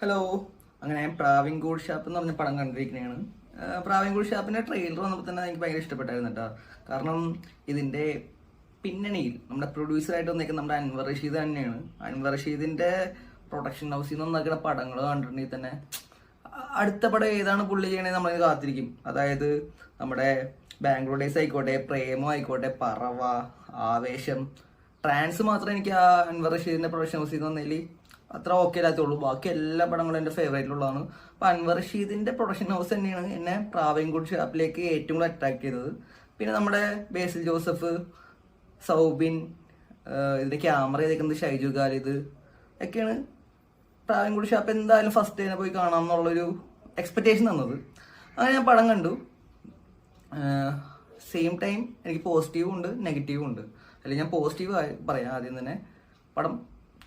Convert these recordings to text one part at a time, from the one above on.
Hello. അങ്ങനെ Pravinkoodu shop എന്ന് പറഞ്ഞ പടം കണ്ടിരിക്കുന്നതാണ്. പ്രാവിൻകൂട് ഷാപ്പിന്റെ ട്രെയിലർ വന്നപ്പോൾ തന്നെ എനിക്ക് ഭയങ്കര ഇഷ്ടപ്പെട്ടായിരുന്നു കേട്ടോ. കാരണം ഇതിന്റെ പിന്നണിയിൽ നമ്മുടെ പ്രൊഡ്യൂസറായിട്ട് വന്നേക്കുന്ന നമ്മുടെ അൻവർ റഷീദ് തന്നെയാണ്. അൻവർ റഷീദിന്റെ പ്രൊഡക്ഷൻ ഹൗസിൽ നിന്ന് വന്നിരിക്കുന്ന പടങ്ങൾ കണ്ടിട്ടുണ്ടെങ്കിൽ തന്നെ അടുത്ത പടം ഏതാണ് പുള്ളി ചെയ്യണേ നമ്മളിത് കാത്തിരിക്കും. അതായത് നമ്മുടെ ബാംഗ്ലൂർ ഡേയ്സ് ആയിക്കോട്ടെ, പ്രേമം ആയിക്കോട്ടെ, പറവ, ആവേശം, ട്രാൻസ് മാത്രമേ എനിക്ക് ആ അൻവർ റഷീദിന്റെ പ്രൊഡക്ഷൻ ഹൗസിൽ നിന്ന് വന്നതിൽ അത്ര ഓക്കെ ഇല്ലാത്തുള്ളൂ. ബാക്കി എല്ലാ പടങ്ങളും എൻ്റെ ഫേവറേറ്റിലുള്ളതാണ്. അപ്പം അൻവർ റഷീദിന്റെ പ്രൊഡക്ഷൻ ഹൗസ് തന്നെയാണ് എന്നെ പ്രാവിൻകൂട് ഷാപ്പിലേക്ക് ഏറ്റവും കൂടുതൽ അട്രാക്ട് ചെയ്തത്. പിന്നെ നമ്മുടെ ബേസിൽ ജോസഫ്, സൗബിൻ, ഇതിന്റെ ക്യാമറ ചെയ്തേക്കുന്നത് ഷൈജു ഖാലിദ് ഒക്കെയാണ് പ്രാവിൻകൂട് ഷാപ്പ് എന്തായാലും ഫസ്റ്റ് തന്നെ പോയി കാണാം എന്നുള്ളൊരു എക്സ്പെക്റ്റേഷൻ തന്നത്. അങ്ങനെ ഞാൻ പടം കണ്ടു. സെയിം ടൈം എനിക്ക് പോസിറ്റീവും ഉണ്ട് നെഗറ്റീവും ഉണ്ട്. അല്ലെങ്കിൽ ഞാൻ പോസിറ്റീവ് പറയാം ആദ്യം തന്നെ. പടം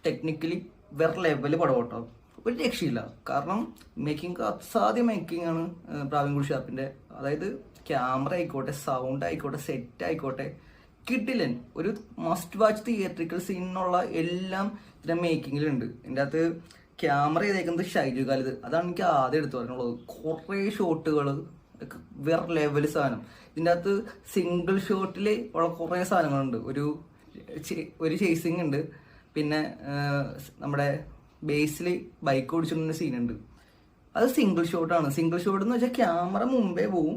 ടെക്നിക്കലി വേറെ ലെവല് പടം കേട്ടോ, ഒരു രക്ഷയില്ല. കാരണം മേക്കിംഗ് അസാധ്യ മേക്കിംഗ് ആണ് പ്രാവിൻകൂട് ഷാപ്പിന്റെ. അതായത് ക്യാമറ ആയിക്കോട്ടെ, സൗണ്ട് ആയിക്കോട്ടെ, സെറ്റ് ആയിക്കോട്ടെ, കിട്ടില്ലൻ ഒരു മസ്റ്റ് വാച്ച് തിയേറ്ററിക്കൽ സീനുള്ള എല്ലാം ഇതിന്റെ മേക്കിങ്ങിലുണ്ട്. ഇതിൻ്റെ അകത്ത് ക്യാമറ ചെയ്തേക്കുന്നത് ഷൈജു ഖാലിദ്, അതാണ് എനിക്ക് ആദ്യം എടുത്തു പറയാനുള്ളത്. കുറേ ഷോട്ടുകൾ വേറെ ലെവല് സാധനം. ഇതിൻ്റെ അകത്ത് സിംഗിൾ ഷോട്ടിൽ ഉള്ള കുറേ സാധനങ്ങളുണ്ട്. ഒരു ചേസിങ് ഉണ്ട്. പിന്നെ നമ്മുടെ ബേസിൽ ബൈക്ക് ഓടിച്ചിട്ടുള്ള സീനുണ്ട്. അത് സിംഗിൾ ഷോട്ടാണ്. സിംഗിൾ ഷോട്ട് എന്ന് വെച്ചാൽ ക്യാമറ മുമ്പേ പോവും,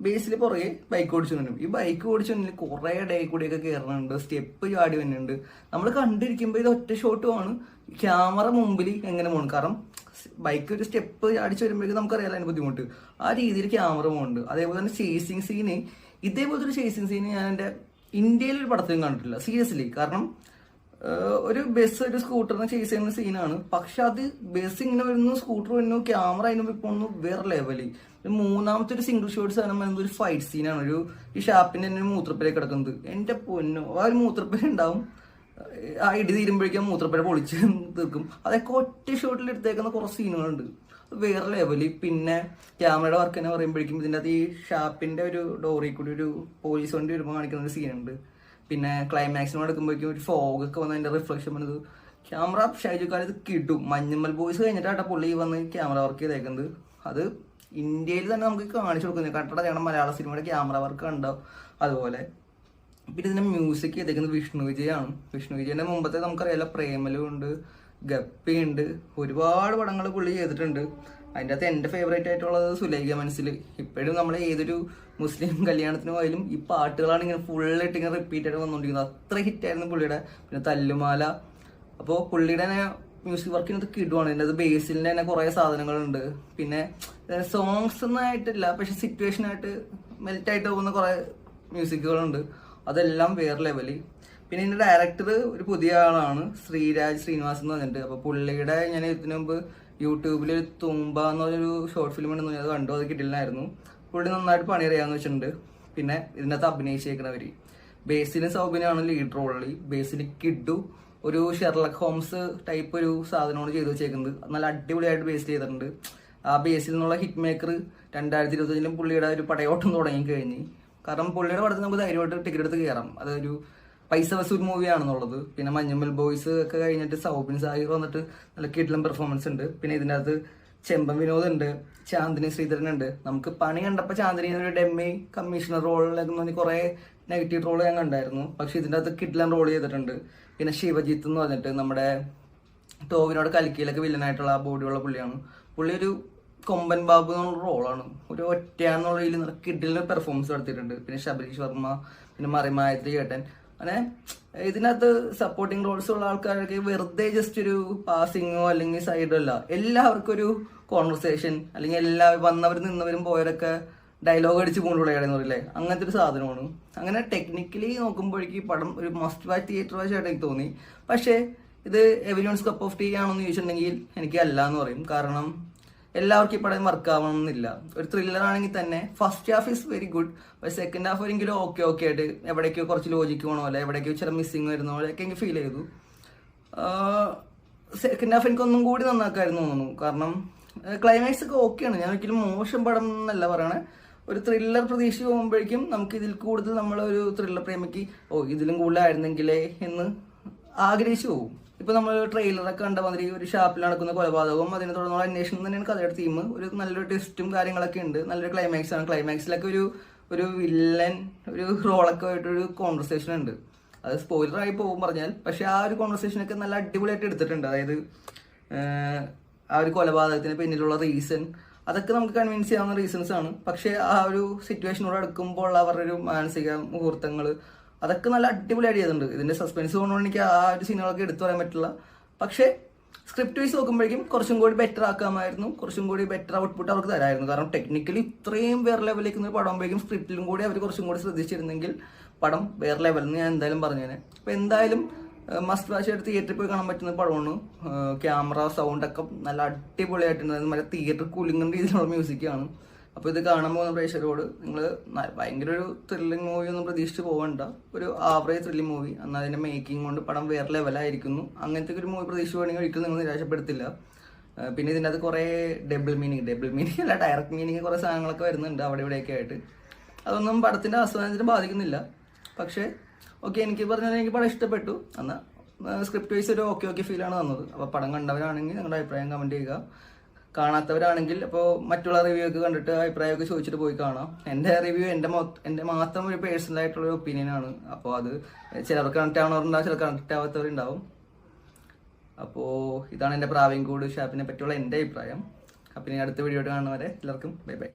ബേസിൽ പുറകെ ബൈക്ക് ഓടിച്ചുകൊണ്ടും. ഈ ബൈക്ക് ഓടിച്ചുകൊണ്ടിൽ കുറേ ഇടയിൽ കൂടിയൊക്കെ കയറുന്നുണ്ട്, സ്റ്റെപ്പ് ചാടി വരുന്നുണ്ട്. നമ്മൾ കണ്ടിരിക്കുമ്പോൾ ഇത് ഒറ്റ ഷോട്ടുമാണ്, ക്യാമറ മുമ്പിൽ എങ്ങനെ പോകണം. കാരണം ബൈക്ക് ഒരു സ്റ്റെപ്പ് ചാടിച്ച് വരുമ്പോഴേക്കും നമുക്കറിയാലോ അതിന് ബുദ്ധിമുട്ട്. ആ രീതിയിൽ ക്യാമറ പോകുന്നുണ്ട്. അതേപോലെ തന്നെ ചേസിങ് സീന്, ഇതേപോലത്തെ ഒരു ചേസിങ് സീന് ഞാൻ എൻ്റെ ഇന്ത്യയിലൊരു പടത്തിലും കണ്ടിട്ടില്ല സീരിയസ്ലി. കാരണം ഒരു ബസ് ഒരു സ്കൂട്ടറിനെ ചേസ് ചെയ്യുന്ന സീനാണ്. പക്ഷെ അത് ബസ് ഇങ്ങനെ വരുന്നു, സ്കൂട്ടർ വരുന്നു, ക്യാമറ അതിന് പോകുന്നു, വേറെ ലെവല്. മൂന്നാമത്തെ ഒരു സിംഗിൾ ഷോട്ട് സാധനം വരുന്നത് ഒരു ഫൈറ്റ് സീനാണ്. ഈ ഷാപ്പിന്റെ തന്നെ ഒരു മൂത്രപ്പുര കിടക്കുന്നത്. എന്റെ പൊന്നോ, ആ ഒരു മൂത്രപ്പുര ഉണ്ടാവും, ആ ഇടി തീരുമ്പോഴേക്കും മൂത്രപ്പുര പൊളിച്ച് തീർക്കും. അതൊക്കെ ഒറ്റ ഷോട്ടിൽ എടുത്തേക്കുന്ന കുറച്ച് സീനുകളുണ്ട്, വേറെ ലെവല്. പിന്നെ ക്യാമറയുടെ വർക്ക് തന്നെ പറയുമ്പോഴേക്കും ഇതിൻ്റെ അത് ഈ ഷാപ്പിന്റെ ഒരു ഡോറിൽ കൂടി ഒരു പോലീസ് വണ്ടി വരുമ്പോൾ കാണിക്കുന്ന ഒരു സീനുണ്ട്. പിന്നെ ക്ലൈമാക്സിനോട് എടുക്കുമ്പോഴേക്കും ഒരു ഫോഗ് ഒക്കെ വന്ന് അതിന്റെ റിഫ്ലക്ഷൻ വന്നത്. ക്യാമറ ഷൈജു ഖാലിദ് കിട്ടും. മഞ്ഞമ്മൽ ബോയ്സ് കഴിഞ്ഞിട്ടാണ് പുള്ളി വന്ന് ക്യാമറ വർക്ക് ചെയ്തേക്കുന്നത്. അത് ഇന്ത്യയിൽ തന്നെ നമുക്ക് കാണിച്ചു കൊടുക്കുന്നത്. കട്ടട ഞങ്ങളുടെ മലയാള സിനിമയുടെ ക്യാമറ വർക്ക് കണ്ടോ അതുപോലെ. പിന്നെ ഇതിന്റെ മ്യൂസിക് ചെയ്തേക്കുന്നത് വിഷ്ണു വിജയാണ്. വിഷ്ണു വിജയന്റെ മുമ്പത്തെ നമുക്കറിയാലോ പ്രേമലും ഉണ്ട്, ഗപ്പി ഉണ്ട്, ഒരുപാട് പടങ്ങൾ പുള്ളി ചെയ്തിട്ടുണ്ട്. അതിൻ്റെ അകത്ത് എൻ്റെ ഫേവറേറ്റ് ആയിട്ടുള്ളത് സുലൈഖ മനസ്സിൽ. ഇപ്പോഴും നമ്മൾ ഏതൊരു മുസ്ലിം കല്യാണത്തിന് പോയാലും ഈ പാട്ടുകളാണ് ഇങ്ങനെ ഫുള്ളായിട്ട് ഇങ്ങനെ റിപ്പീറ്റ് ആയിട്ട് വന്നുകൊണ്ടിരിക്കുന്നത്. അത്ര ഹിറ്റായിരുന്നു പുള്ളിയുടെ. പിന്നെ തല്ലുമാല. അപ്പോൾ പുള്ളിയുടെ തന്നെ മ്യൂസിക് വർക്കിനകത്ത് കിടുവാണ്. ഇതിൻ്റെ അത് ബേസിലിൻ്റെ തന്നെ കുറേ സാധനങ്ങളുണ്ട്. പിന്നെ സോങ്സ് ഒന്നും ആയിട്ടില്ല, പക്ഷെ സിറ്റുവേഷനായിട്ട് മെൽറ്റായിട്ട് പോകുന്ന കുറേ മ്യൂസിക്കുകളുണ്ട്. അതെല്ലാം വേറെ ലെവല്. പിന്നെ ഇതിൻ്റെ ഡയറക്ടർ ഒരു പുതിയ ആളാണ്, ശ്രീനിവാസ് എന്ന് പറഞ്ഞിട്ട്. അപ്പോൾ പുള്ളിയുടെ ഞാൻ ഇതിനു മുമ്പ് യൂട്യൂബിൽ തുമ്പ എന്നൊരു ഷോർട്ട് ഫിലിം ഉണ്ടെന്ന് അത് കണ്ടു, അത് കിട്ടില്ലായിരുന്നു. പുള്ളി നന്നായിട്ട് പണി അറിയാമെന്ന് വെച്ചിട്ടുണ്ട്. പിന്നെ ഇതിനകത്ത് അഭിനയിച്ചേക്കുന്നവര് ബേസിലും സൗബിനാണ് ലീഡ് റോളിൽ. ബേസിൽ കിഡു ഒരു ഷെർലക് ഹോംസ് ടൈപ്പ് ഒരു സാധനമാണ് ചെയ്തു വെച്ചേക്കുന്നത്. നല്ല അടിപൊളിയായിട്ട് ബേസ് ചെയ്തിട്ടുണ്ട്. ആ ബേസിൽ നിന്നുള്ള ഹിറ്റ് മേക്കർ 2025 പുള്ളിയുടെ ഒരു പടയോട്ടം തുടങ്ങി കഴിഞ്ഞ്. കാരണം പുള്ളിയുടെ പടത്തിൽ നമുക്ക് ധൈര്യമായിട്ട് ടിക്കറ്റ് എടുത്ത് കയറാം. അതൊരു പൈസ വസൂൽ മൂവിയാണെന്നുള്ളത്. പിന്നെ മഞ്ഞമ്മൽ ബോയ്സ് ഒക്കെ കഴിഞ്ഞിട്ട് സൗബിൻ സാഹിർ വന്നിട്ട് നല്ല കിടിലം പെർഫോമൻസ് ഉണ്ട്. പിന്നെ ഇതിൻ്റെ അകത്ത് ചെമ്പൻ വിനോദ് ഉണ്ട്, ചാന്ദിനി ശ്രീധരൻ ഉണ്ട്. നമുക്ക് പണി കണ്ടപ്പോൾ ചാന്ദിനി ഒരു ഡെമ്മി കമ്മീഷണർ റോളിലൊക്കെ കുറേ നെഗറ്റീവ് റോൾ ഞാൻ കണ്ടായിരുന്നു. പക്ഷെ ഇതിൻ്റെ അകത്ത് കിടിലം റോൾ ചെയ്തിട്ടുണ്ട്. പിന്നെ ശിവജിത്ത് എന്ന് പറഞ്ഞിട്ട് നമ്മുടെ ടോവിനോട് കൽക്കിയിലൊക്കെ വില്ലനായിട്ടുള്ള ആ ബോഡിയുള്ള പുള്ളിയാണ്. പുള്ളി ഒരു കൊമ്പൻ ബാബു എന്നുള്ള റോളാണ്. ഒരു ഒറ്റയാന്നുള്ള രീതിയിൽ നല്ല കിടിലം പെർഫോമൻസ് നടത്തിയിട്ടുണ്ട്. പിന്നെ ശബരീഷ് വർമ്മ, പിന്നെ മറിമായത്രി ചേട്ടൻ. അങ്ങനെ ഇതിനകത്ത് സപ്പോർട്ടിങ് റോൾസ് ഉള്ള ആൾക്കാരൊക്കെ വെറുതെ ജസ്റ്റ് ഒരു പാസിങ്ങോ അല്ലെങ്കിൽ സൈഡോ അല്ല, എല്ലാവർക്കും ഒരു കോൺവെർസേഷൻ, അല്ലെങ്കിൽ വന്നവരും നിന്നവരും പോയവരൊക്കെ ഡയലോഗ് അടിച്ച് കൊണ്ടുവിളയാടെന്ന് പറയില്ലേ, അങ്ങനത്തെ ഒരു സാധനമാണ്. അങ്ങനെ ടെക്നിക്കലി നോക്കുമ്പോഴേക്കും പടം ഒരു മസ്റ്റ് വാച്ച് തിയേറ്റർ വാച്ച് ആയിട്ട് എനിക്ക് തോന്നി. പക്ഷേ ഇത് എവരിവൺസ് കപ്പ് ഓഫ് ടീ ആണെന്ന് ചോദിച്ചിട്ടുണ്ടെങ്കിൽ എനിക്ക് അല്ല എന്ന് പറയും. കാരണം എല്ലാവർക്കും ഈ പടം വർക്ക് ആവണമെന്നില്ല. ഒരു ത്രില്ലർ ആണെങ്കിൽ തന്നെ first half is very good, പക്ഷേ സെക്കൻഡ് ഹാഫ് ഒരിക്കലും ഓക്കെ ആയിട്ട് എവിടേക്കോ കുറച്ച് ലോജിക്ക് പോകണ പോലെ, എവിടേക്കോ ചില മിസ്സിങ് വരുന്ന പോലെയൊക്കെ എനിക്ക് ഫീൽ ചെയ്തു. സെക്കൻഡ് ഹാഫ് എനിക്കൊന്നും കൂടി നന്നാക്കായിരുന്നു തോന്നുന്നു. കാരണം ക്ലൈമാക്സ് ഒക്കെ ഓക്കെയാണ്, ഞാൻ ഒരിക്കലും മോശം പടം എന്നല്ല പറയണേ. ഒരു ത്രില്ലർ പ്രതീക്ഷ പോകുമ്പോഴേക്കും നമുക്ക് ഇതിൽ കൂടുതൽ നമ്മളൊരു ത്രില്ലർ പ്രേമിക്ക് ഇതിലും കൂടുതലായിരുന്നെങ്കിലേ എന്ന് ആഗ്രഹിച്ചു പോകും. ഇപ്പൊ നമ്മൾ ട്രെയിലറൊക്കെ കണ്ട മാതിരി ഒരു ഷാപ്പിൽ നടക്കുന്ന കൊലപാതകവും അതിനെ തുടർന്നുള്ള അന്വേഷണം തന്നെയാണ് കഥയുടെ തീം. ഒരു നല്ലൊരു ട്വിസ്റ്റും കാര്യങ്ങളൊക്കെ ഉണ്ട്, നല്ലൊരു ക്ലൈമാക്സ് ആണ്. ക്ലൈമാക്സിലൊക്കെ ഒരു വില്ലൻ ഒരു റോളൊക്കെ ആയിട്ടൊരു കോൺവെർസേഷൻ ഉണ്ട്. അത് സ്പോയിലറായി പോകും പറഞ്ഞാൽ, പക്ഷെ ആ ഒരു കോൺവെർസേഷനൊക്കെ നല്ല അടിപൊളിയായിട്ട് എടുത്തിട്ടുണ്ട്. അതായത് ആ ഒരു കൊലപാതകത്തിന് പിന്നിലുള്ള റീസൺ അതൊക്കെ നമുക്ക് കൺവിൻസ് ചെയ്യാവുന്ന റീസൺസ് ആണ്. പക്ഷെ ആ ഒരു സിറ്റുവേഷനോട് അടുക്കുമ്പോൾ അവരുടെ ഒരു മാനസിക മുഹൂർത്തങ്ങൾ അതൊക്കെ നല്ല അടിപൊളിയായിട്ട് ചെയ്തിട്ടുണ്ട്. ഇതിന്റെ സസ്പെൻസ് കൊണ്ടുകൊണ്ട് എനിക്ക് ആ ഒരു സീനുകളൊക്കെ എടുത്തു പറയാൻ പറ്റില്ല. പക്ഷേ സ്ക്രിപ്റ്റ് വൈസ് നോക്കുമ്പോഴേക്കും കുറച്ചും കൂടി ബെറ്റർ ആക്കാമായിരുന്നു, കുറച്ചും കൂടി ബെറ്റർ ഔട്ട്പുട്ട് അവർക്ക് തരായിരുന്നു. കാരണം ടെക്നിക്കലി ഇത്രയും വേറെ ലെവലിലേക്ക് ഒരു പടം ആകുമ്പോഴേക്കും സ്ക്രിപ്റ്റിലും കൂടി അവർ കുറച്ചും കൂടി ശ്രദ്ധിച്ചിരുന്നെങ്കിൽ പടം വേറെ ലെവലിൽ ഞാൻ എന്തായാലും പറഞ്ഞേനെ. അപ്പൊ എന്തായാലും മസ്റ്റ് വാച്ച് ആയിട്ട് തിയേറ്ററിൽ പോയി കാണാൻ പറ്റുന്ന പടമാണ്. ക്യാമറ സൗണ്ട് ഒക്കെ നല്ല അടിപൊളിയായിട്ടുണ്ട്. മറ്റേ തിയേറ്റർ കൂളിംഗ് രീതിയിലുള്ള മ്യൂസിക്കാണ്. അപ്പോൾ ഇത് കാണാൻ പോകുന്ന പ്രേക്ഷകരോട് നിങ്ങൾ ഭയങ്കര ഒരു ത്രില്ലിംഗ് മൂവി ഒന്നും പ്രതീക്ഷിച്ച് പോകണ്ട. ഒരു ആവറേജ് ത്രില്ലിംഗ് മൂവി, എന്നാൽ അതിന്റെ മേക്കിംഗ് കൊണ്ട് പടം വേറെ ലെവലായിരിക്കുന്നു. അങ്ങനത്തെ ഒരു മൂവി പ്രതീക്ഷിക്കുകയാണെങ്കിൽ ഒരിക്കലും നിങ്ങൾ നിരാശപ്പെടുത്തില്ല. പിന്നെ ഇതിൻ്റെ അത് കുറേ ഡബിൾ മീനിങ് അല്ല, ഡയറക്റ്റ് മീനിങ് കുറേ സാധനങ്ങളൊക്കെ വരുന്നുണ്ട് അവിടെ ഇവിടെയൊക്കെ ആയിട്ട്. അതൊന്നും പടത്തിന്റെ ആസ്വാദനത്തിന് ബാധിക്കുന്നില്ല. പക്ഷേ ഓക്കെ, എനിക്ക് പറഞ്ഞാൽ എനിക്ക് പടം ഇഷ്ടപ്പെട്ടു. എന്നാൽ സ്ക്രിപ്റ്റ് വൈസ് ഒരു ഓക്കെ ഫീലാണ് തന്നത്. അപ്പോൾ പടം കണ്ടവരാണെങ്കിൽ നിങ്ങളുടെ അഭിപ്രായം കമന്റ് ചെയ്യുക. കാണാത്തവരാണെങ്കിൽ അപ്പോൾ മറ്റുള്ള റിവ്യൂ ഒക്കെ കണ്ടിട്ട് അഭിപ്രായമൊക്കെ ചോദിച്ചിട്ട് പോയി കാണാം. എൻ്റെ റിവ്യൂ എൻ്റെ മാത്രം ഒരു പേഴ്സണൽ ആയിട്ടുള്ള ഒരു ഒപ്പീനിയൻ ആണ്. അപ്പോൾ അത് ചിലർക്ക് കണക്ട് ആവുന്നവരുണ്ടാവും, ചിലർക്ക് കണക്ട് ആവാത്തവരുണ്ടാവും. അപ്പോൾ ഇതാണ് എൻ്റെ പ്രാവീൺകോട് ഷാപ്പിനെ പറ്റിയുള്ള എൻ്റെ അഭിപ്രായം. അപ്പം ഇനി അടുത്ത വീഡിയോ കാണുന്നവരെ എല്ലാവർക്കും ബൈ ബൈ.